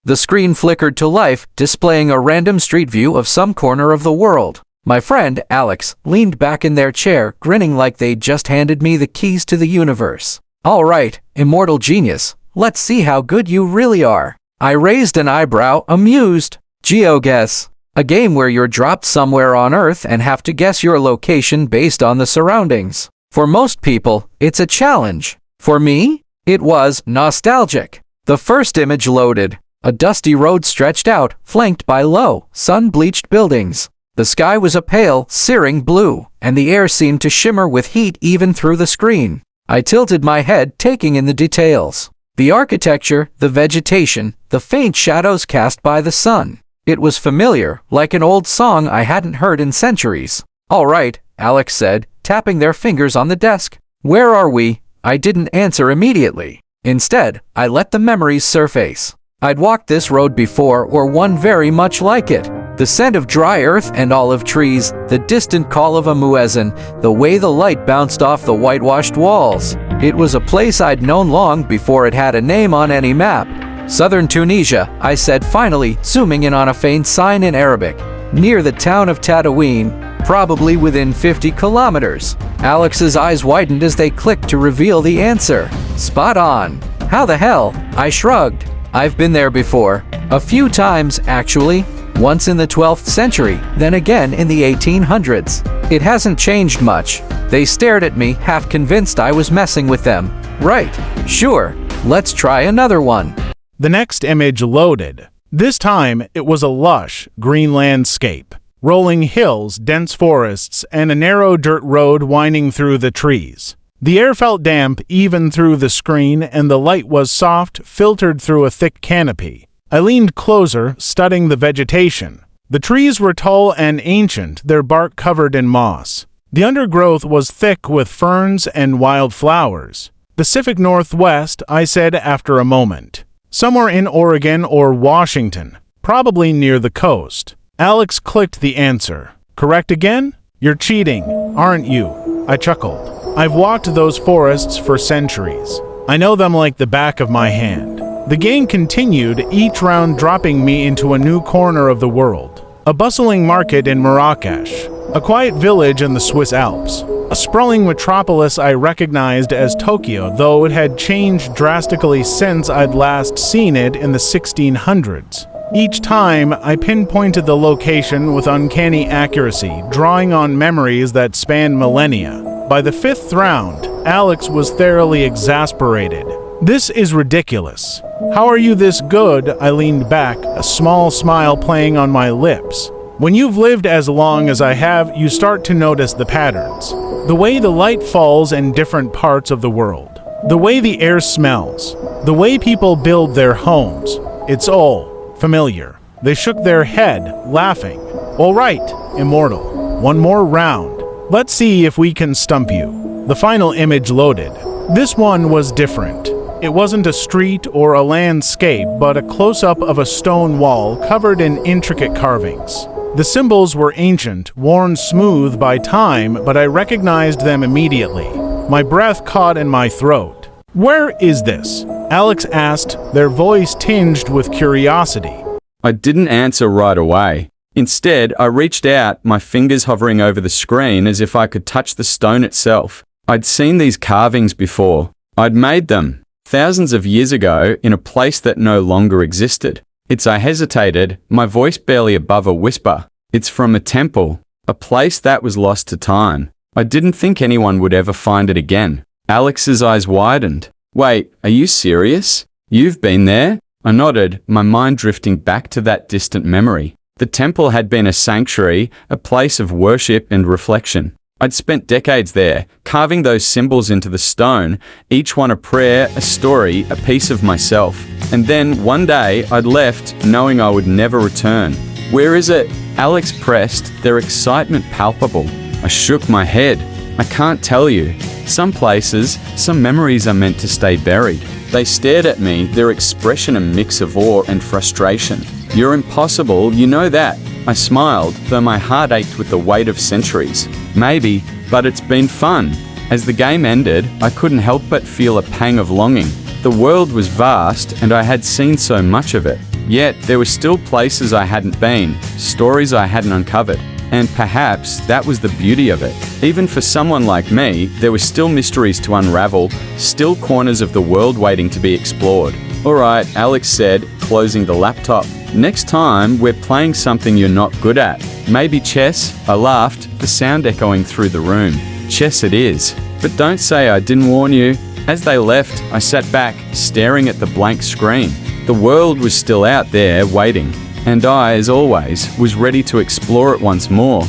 The screen flickered to life, displaying a random street view of some corner of the world. My friend, Alex, leaned back in their chair, grinning like they'd just handed me the keys to the universe. "All right, immortal genius, let's see how good you really are." I raised an eyebrow, amused. GeoGuessr, a game where you're dropped somewhere on Earth and have to guess your location based on the surroundings. For most people, it's a challenge. For me, it was nostalgic. The first image loaded. A dusty road stretched out, flanked by low, sun-bleached buildings. The sky was a pale, searing blue, and the air seemed to shimmer with heat even through the screen. I tilted my head, taking in the details. The architecture, the vegetation, the faint shadows cast by the sun. It was familiar, like an old song I hadn't heard in centuries. "All right," Alex said, tapping their fingers on the desk. "Where are we?" I didn't answer immediately. Instead, I let the memories surface. I'd walked this road before, or one very much like it. The scent of dry earth and olive trees, the distant call of a muezzin, the way the light bounced off the whitewashed walls. It was a place I'd known long before it had a name on any map. "Southern Tunisia," I said finally, zooming in on a faint sign in Arabic. "Near the town of Tatooine, probably within 50 kilometers. Alex's eyes widened as they clicked to reveal the answer. "Spot on." "How the hell?" I shrugged. "I've been there before. A few times, actually. Once in the 12th century, then again in the 1800s. It hasn't changed much." They stared at me, half convinced I was messing with them. "Right. Sure. Let's try another one." The next image loaded. This time, it was a lush, green landscape. Rolling hills, dense forests, and a narrow dirt road winding through the trees. The air felt damp even through the screen, and the light was soft, filtered through a thick canopy. I leaned closer, studying the vegetation. The trees were tall and ancient, their bark covered in moss. The undergrowth was thick with ferns and wild flowers. "Pacific Northwest," I said after a moment. "Somewhere in Oregon or Washington, probably near the coast." Alex clicked the answer. "Correct again? You're cheating, aren't you?" I chuckled. "I've walked those forests for centuries. I know them like the back of my hand." The game continued, each round dropping me into a new corner of the world. A bustling market in Marrakesh, a quiet village in the Swiss Alps, a sprawling metropolis I recognized as Tokyo, though it had changed drastically since I'd last seen it in the 1600s. Each time, I pinpointed the location with uncanny accuracy, drawing on memories that spanned millennia. By the fifth round, Alex was thoroughly exasperated. "This is ridiculous. How are you this good?" I leaned back, a small smile playing on my lips. "When you've lived as long as I have, you start to notice the patterns. The way the light falls in different parts of the world. The way the air smells. The way people build their homes. It's all familiar." They shook their head, laughing. "All right, Immortal. One more round. Let's see if we can stump you." The final image loaded. This one was different. It wasn't a street or a landscape, but a close-up of a stone wall covered in intricate carvings. The symbols were ancient, worn smooth by time, but I recognized them immediately. My breath caught in my throat. "Where is this?" Alex asked, their voice tinged with curiosity. I didn't answer right away. Instead, I reached out, my fingers hovering over the screen as if I could touch the stone itself. I'd seen these carvings before. I'd made them, thousands of years ago, in a place that no longer existed. I hesitated, my voice barely above a whisper. "It's from a temple, a place that was lost to time. I didn't think anyone would ever find it again." Alex's eyes widened. "Wait, are you serious? You've been there?" I nodded, my mind drifting back to that distant memory. The temple had been a sanctuary, a place of worship and reflection. I'd spent decades there, carving those symbols into the stone, each one a prayer, a story, a piece of myself. And then, one day, I'd left, knowing I would never return. "Where is it?" Alex pressed, their excitement palpable. I shook my head. "I can't tell you. Some places, some memories are meant to stay buried." They stared at me, their expression a mix of awe and frustration. "You're impossible, you know that." I smiled, though my heart ached with the weight of centuries. "Maybe, but it's been fun." As the game ended, I couldn't help but feel a pang of longing. The world was vast, and I had seen so much of it. Yet, there were still places I hadn't been, stories I hadn't uncovered. And perhaps that was the beauty of it. Even for someone like me, there were still mysteries to unravel, still corners of the world waiting to be explored. Alright, Alex said, closing the laptop. Next time, we're playing something you're not good at. Maybe chess? I laughed, the sound echoing through the room. Chess it is. But don't say I didn't warn you. As they left, I sat back, staring at the blank screen. The world was still out there, waiting. And I, as always, was ready to explore it once more.